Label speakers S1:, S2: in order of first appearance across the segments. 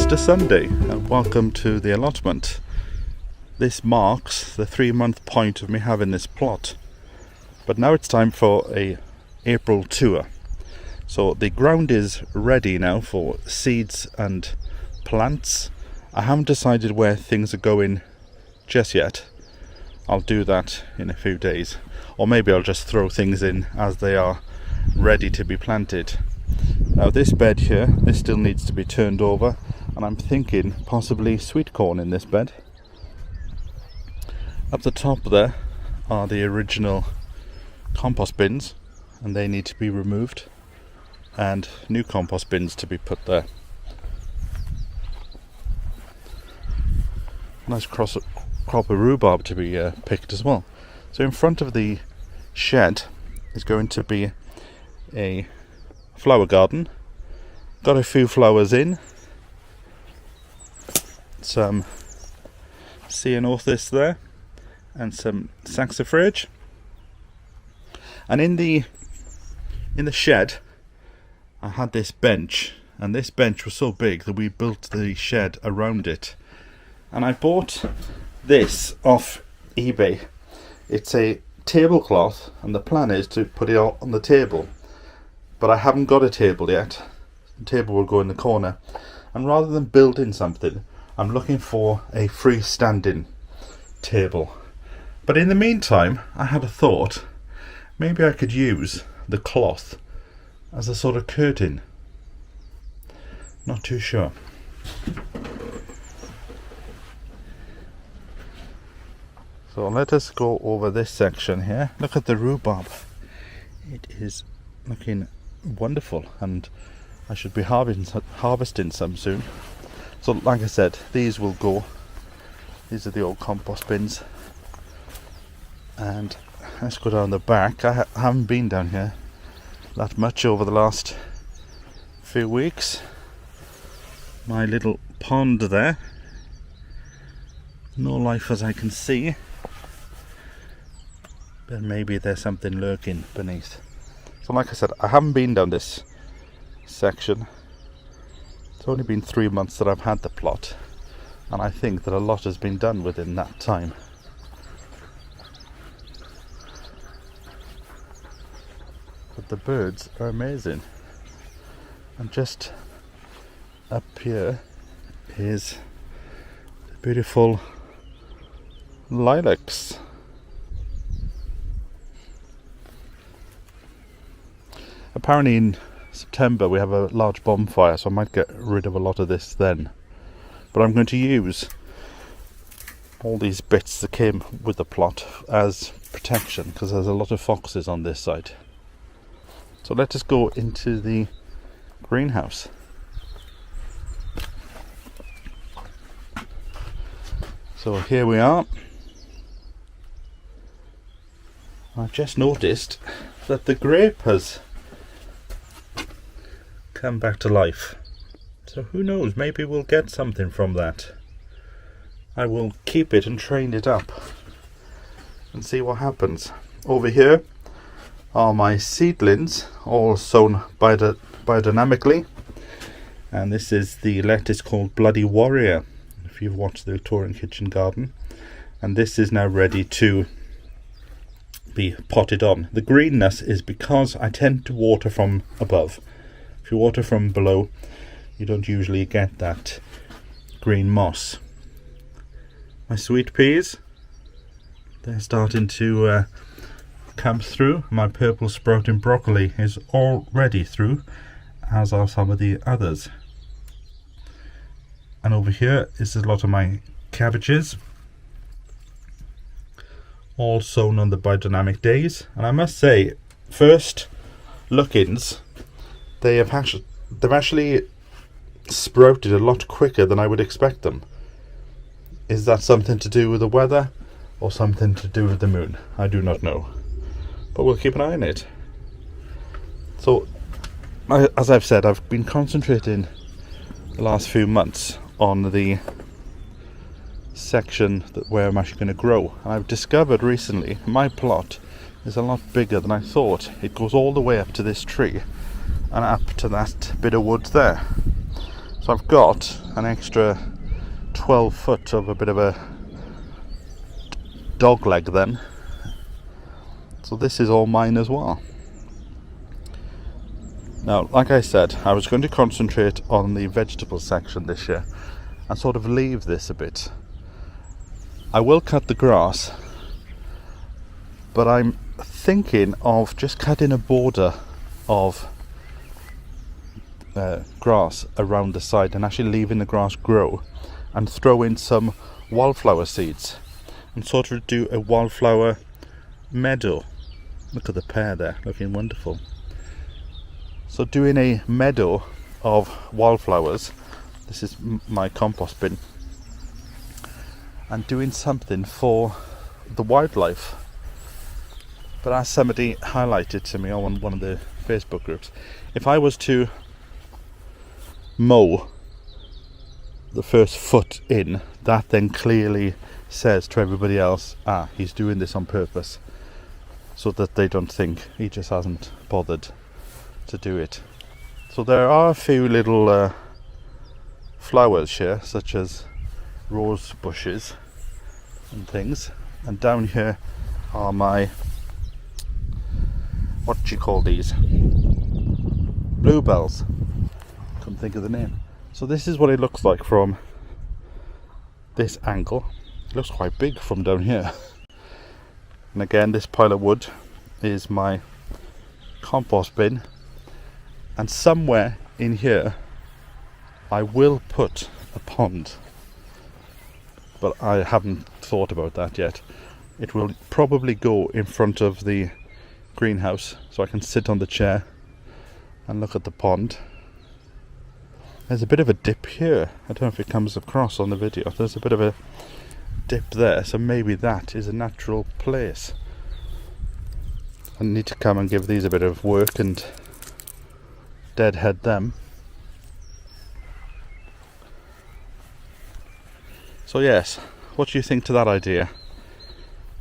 S1: Easter Sunday and welcome to the allotment. This marks the 3-month point of me having this plot, but now it's time for a April tour. So the ground is ready now for seeds and plants. I haven't decided where things are going just yet. I'll do that in a few days, or maybe I'll just throw things in as they are ready to be planted. Now this bed here, this still needs to be turned over, and I'm thinking possibly sweet corn in this bed. Up the top there are the original compost bins, and they need to be removed, and new compost bins to be put there. Nice crop of rhubarb to be picked as well. So in front of the shed is going to be a flower garden. Got a few flowers in, some ceanothus there, and some saxifrage. And in the shed I had this bench, and this bench was so big that we built the shed around it. And I bought this off eBay. It's a tablecloth, and the plan is to put it on the table, but I haven't got a table yet. The table will go in the corner, and rather than building something, I'm looking for a freestanding table. But in the meantime, I had a thought, maybe I could use the cloth as a sort of curtain. Not too sure. So let us go over this section here. Look at the rhubarb. It is looking wonderful, and I should be harvesting some soon. So like I said, these will go. These are the old compost bins. And let's go down the back. I haven't been down here that much over the last few weeks. My little pond there. No life as I can see, but maybe there's something lurking beneath. So like I said, I haven't been down this section. It's only been 3 months that I've had the plot, and I think that a lot has been done within that time. But the birds are amazing. And just up here is the beautiful lilacs. Apparently in September we have a large bonfire, so I might get rid of a lot of this then. But I'm going to use all these bits that came with the plot as protection, because there's a lot of foxes on this side. So let us go into the greenhouse. So here we are. I've just noticed that the grape has come back to life. So who knows, maybe we'll get something from that. I will keep it and train it up and see what happens. Over here are my seedlings, all sown biodynamically, and this is the lettuce called Bloody Warrior, if you've watched the Victorian Kitchen Garden, and this is now ready to be potted on. The greenness is because I tend to water from above. If you water from below, you don't usually get that green moss. My sweet peas, they're starting to come through. My purple sprouting broccoli is already through, as are some of the others. And over here is a lot of my cabbages, all sown on the biodynamic days. And I must say, first look-ins, they've actually sprouted a lot quicker than I would expect them. Is that something to do with the weather or something to do with the moon? I do not know, but we'll keep an eye on it. So as I've said, I've been concentrating the last few months on the section where I'm actually going to grow, and I've discovered recently my plot is a lot bigger than I thought. It goes all the way up to this tree and up to that bit of wood there. So I've got an extra 12 foot of a bit of a dog leg then. So this is all mine as well. Now, like I said, I was going to concentrate on the vegetable section this year and sort of leave this a bit. I will cut the grass, but I'm thinking of just cutting a border of grass around the side and actually leaving the grass grow and throw in some wildflower seeds and sort of do a wildflower meadow. Look at the pear there, looking wonderful. So doing a meadow of wildflowers, this is my compost bin, and doing something for the wildlife. But as somebody highlighted to me on one of the Facebook groups, if I was to mow the first foot in, that then clearly says to everybody else, he's doing this on purpose, so that they don't think he just hasn't bothered to do it. So there are a few little flowers here, such as rose bushes and things, and down here are my, what do you call these, bluebells. Couldn't think of the name. So this is what it looks like from this angle. It looks quite big from down here. And again, this pile of wood is my compost bin, and somewhere in here I will put a pond, but I haven't thought about that yet. It will probably go in front of the greenhouse, so I can sit on the chair and look at the pond. There's a bit of a dip here. I don't know if it comes across on the video. There's a bit of a dip there, so maybe that is a natural place. I need to come and give these a bit of work and deadhead them. So yes, what do you think to that idea?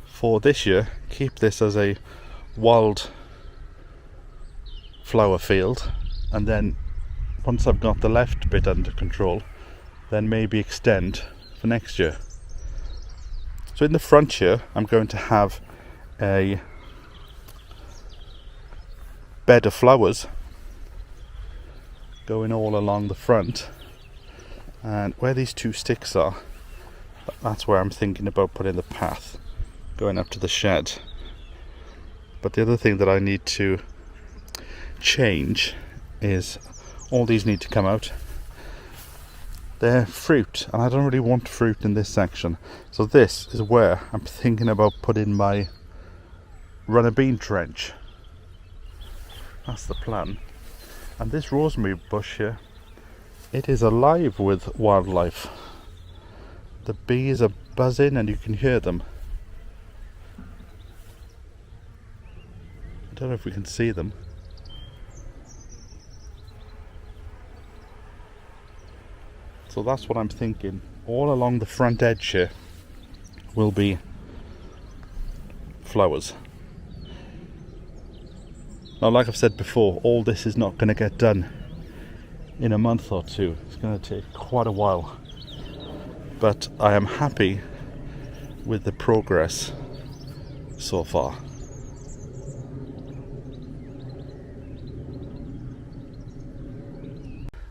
S1: For this year, keep this as a wild flower field, and then once I've got the left bit under control, then maybe extend for next year. So in the front here, I'm going to have a bed of flowers going all along the front, and where these two sticks are, that's where I'm thinking about putting the path going up to the shed. But the other thing that I need to change is all these need to come out. They're fruit, and I don't really want fruit in this section, so this is where I'm thinking about putting my runner bean trench. That's the plan. And this rosemary bush here, it is alive with wildlife. The bees are buzzing and you can hear them. I don't know if we can see them. So that's what I'm thinking. All along the front edge here will be flowers. Now, like I've said before, all this is not going to get done in a month or two. It's going to take quite a while. But I am happy with the progress so far.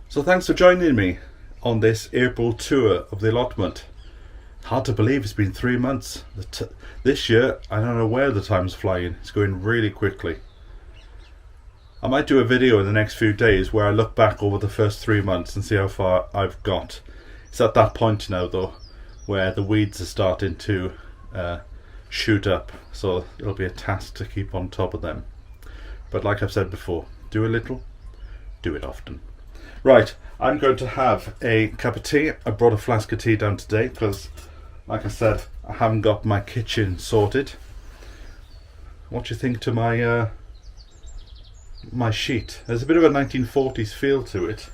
S1: So thanks for joining me on this April tour of the allotment. Hard to believe it's been 3 months. This year, I don't know where the time's flying. It's going really quickly. I might do a video in the next few days where I look back over the first 3 months and see how far I've got. It's at that point now though where the weeds are starting to shoot up, so it'll be a task to keep on top of them. But like I've said before, do a little, do it often. Right, I'm going to have a cup of tea. I brought a flask of tea down today because, like I said, I haven't got my kitchen sorted. What do you think to my my sheet? There's a bit of a 1940s feel to it.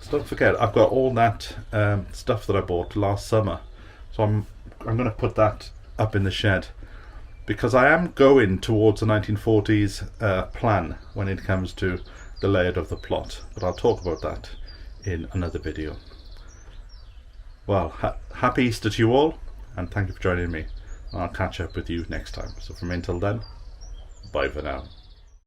S1: So don't forget, I've got all that stuff that I bought last summer. So I'm going to put that up in the shed because I am going towards a 1940s plan when it comes to the layout of the plot. But I'll talk about that in another video. Well, happy Easter to you all, and thank you for joining me. I'll catch up with you next time. So from until then, bye for now.